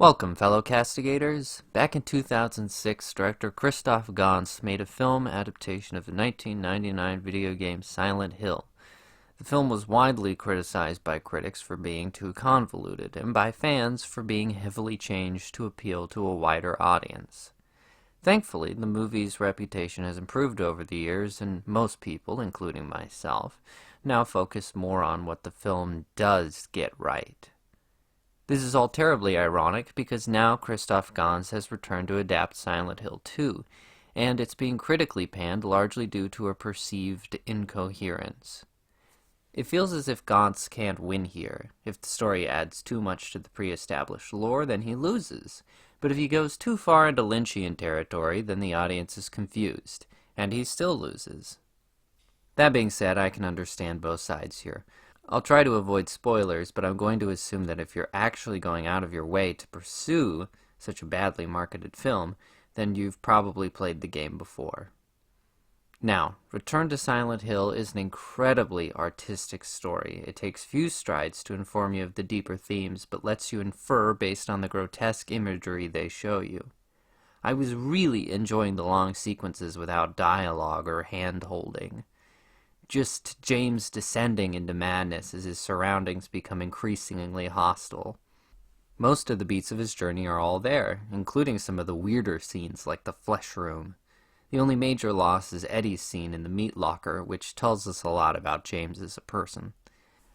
Welcome, fellow castigators. Back in 2006, director Christoph Gans made a film adaptation of the 1999 video game Silent Hill. The film was widely criticized by critics for being too convoluted, and by fans for being heavily changed to appeal to a wider audience. Thankfully, the movie's reputation has improved over the years, and most people, including myself, now focus more on what the film does get right. This is all terribly ironic because now Christoph Gans has returned to adapt Silent Hill 2, and it's being critically panned largely due to a perceived incoherence. It feels as if Gans can't win here. If the story adds too much to the pre-established lore, then he loses. But if he goes too far into Lynchian territory, then the audience is confused, and he still loses. That being said, I can understand both sides here. I'll try to avoid spoilers, but I'm going to assume that if you're actually going out of your way to pursue such a badly marketed film, then you've probably played the game before. Now, Return to Silent Hill is an incredibly artistic story. It takes few strides to inform you of the deeper themes, but lets you infer based on the grotesque imagery they show you. I was really enjoying the long sequences without dialogue or hand-holding. Just James descending into madness as his surroundings become increasingly hostile. Most of the beats of his journey are all there, including some of the weirder scenes like the flesh room. The only major loss is Eddie's scene in the meat locker, which tells us a lot about James as a person.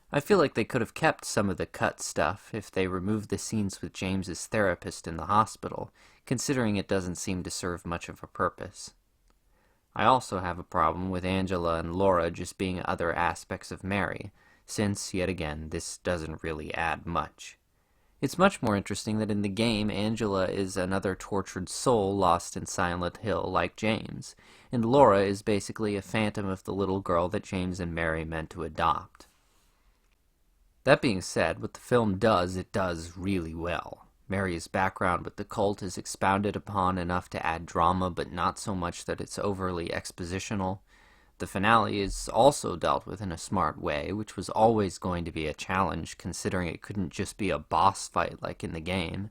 I feel like they could have kept some of the cut stuff if they removed the scenes with James's therapist in the hospital, considering it doesn't seem to serve much of a purpose. I also have a problem with Angela and Laura just being other aspects of Mary, since, yet again, this doesn't really add much. It's much more interesting that in the game, Angela is another tortured soul lost in Silent Hill like James, and Laura is basically a phantom of the little girl that James and Mary meant to adopt. That being said, what the film does, it does really well. Mary's background with the cult is expounded upon enough to add drama, but not so much that it's overly expositional. The finale is also dealt with in a smart way, which was always going to be a challenge, considering it couldn't just be a boss fight like in the game.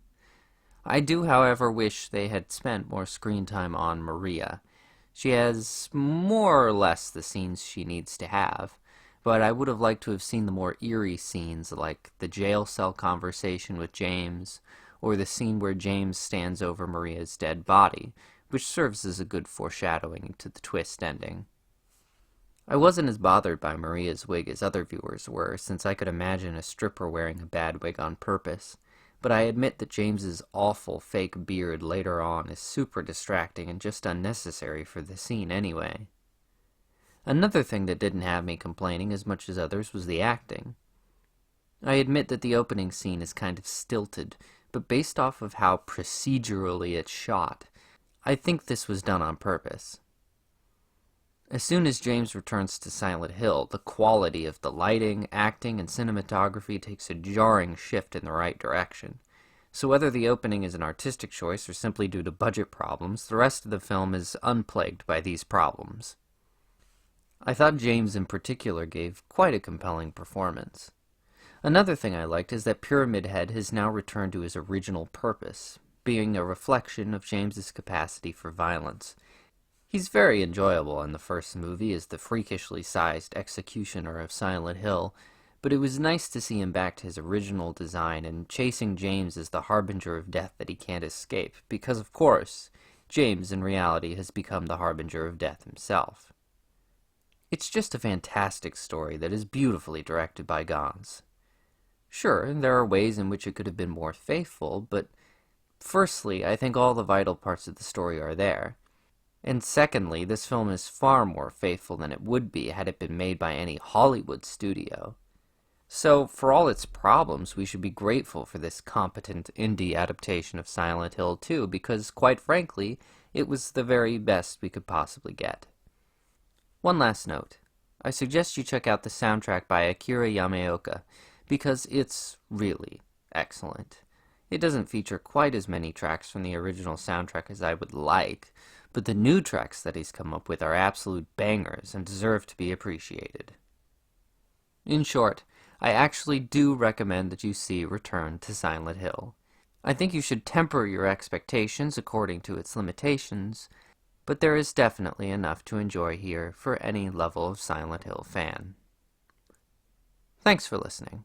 I do, however, wish they had spent more screen time on Maria. She has more or less the scenes she needs to have, but I would have liked to have seen the more eerie scenes like the jail cell conversation with James, or the scene where James stands over Maria's dead body, which serves as a good foreshadowing to the twist ending. I wasn't as bothered by Maria's wig as other viewers were, since I could imagine a stripper wearing a bad wig on purpose, but I admit that James's awful fake beard later on is super distracting and just unnecessary for the scene anyway. Another thing that didn't have me complaining as much as others was the acting. I admit that the opening scene is kind of stilted, but based off of how procedurally it's shot, I think this was done on purpose. As soon as James returns to Silent Hill, the quality of the lighting, acting, and cinematography takes a jarring shift in the right direction. So whether the opening is an artistic choice or simply due to budget problems, the rest of the film is unplagued by these problems. I thought James in particular gave quite a compelling performance. Another thing I liked is that Pyramid Head has now returned to his original purpose, being a reflection of James's capacity for violence. He's very enjoyable in the first movie as the freakishly sized executioner of Silent Hill, but it was nice to see him back to his original design and chasing James as the harbinger of death that he can't escape, because of course, James in reality has become the harbinger of death himself. It's just a fantastic story that is beautifully directed by Gans. Sure, there are ways in which it could have been more faithful, but firstly, I think all the vital parts of the story are there. And secondly, this film is far more faithful than it would be had it been made by any Hollywood studio. So, for all its problems, we should be grateful for this competent indie adaptation of Silent Hill 2, because, quite frankly, it was the very best we could possibly get. One last note. I suggest you check out the soundtrack by Akira Yamaoka, because it's really excellent. It doesn't feature quite as many tracks from the original soundtrack as I would like, but the new tracks that he's come up with are absolute bangers and deserve to be appreciated. In short, I actually do recommend that you see Return to Silent Hill. I think you should temper your expectations according to its limitations, but there is definitely enough to enjoy here for any level of Silent Hill fan. Thanks for listening.